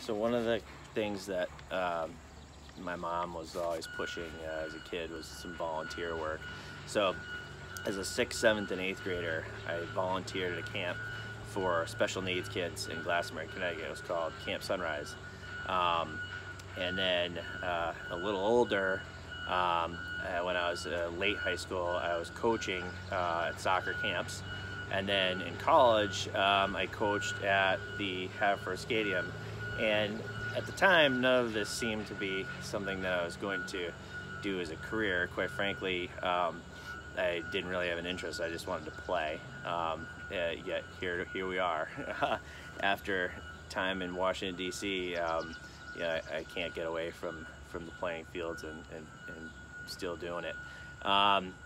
So one of the things that my mom was always pushing as a kid was some volunteer work. So as a 6th, 7th, and 8th grader, I volunteered at a camp for special needs kids in Glastonbury, Connecticut. It was called Camp Sunrise. And then a little older, when I was late high school, I was coaching at soccer camps. And then in college, I coached at the Haverford Stadium. And at the time, none of this seemed to be something that I was going to do as a career. Quite frankly, I didn't really have an interest. I just wanted to play. Yet here we are. After time in Washington, D.C., I can't get away from the playing fields and still doing it.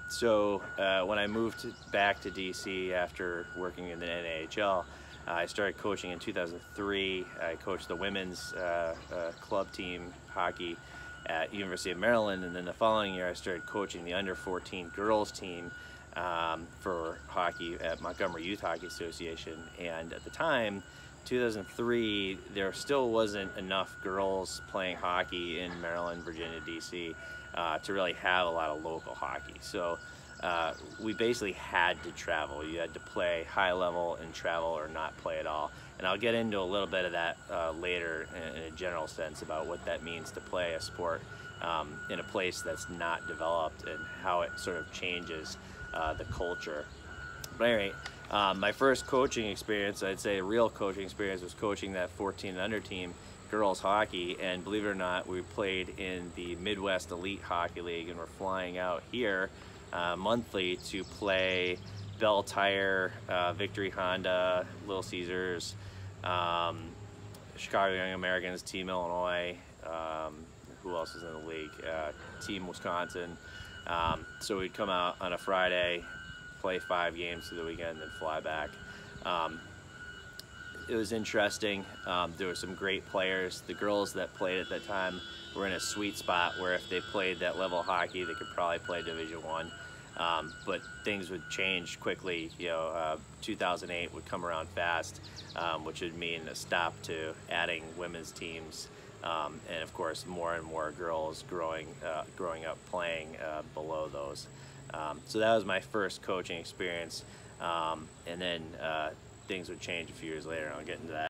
So when I moved back to DC after working in the NHL, I started coaching in 2003. I coached the women's club team hockey at University of Maryland, and then the following year I started coaching the under 14 girls team for hockey at Montgomery Youth Hockey Association. And at the time, 2003, there still wasn't enough girls playing hockey in Maryland, Virginia, DC to really have a lot of local hockey. So we basically had to travel. You had to play high level and travel or not play at all. And I'll get into a little bit of that later in a general sense about what that means to play a sport in a place that's not developed and how it sort of changes the culture. But anyway, my first coaching experience, I'd say a real coaching experience, was coaching that 14 and under team, girls hockey. And believe it or not, we played in the Midwest Elite Hockey League, and we're flying out here monthly to play Bell Tire, Victory Honda, Little Caesars, Chicago Young Americans, Team Illinois, who else is in the league, Team Wisconsin. So we'd come out on a Friday, play 5 games through the weekend, then fly back. It was interesting. There were some great players. The girls that played at that time were in a sweet spot where if they played that level of hockey, they could probably play Division I. But things would change quickly. 2008 would come around fast, which would mean a stop to adding women's teams, and of course more and more girls growing up playing below those. So that was my first coaching experience, and then things would change a few years later, and I'll get into that.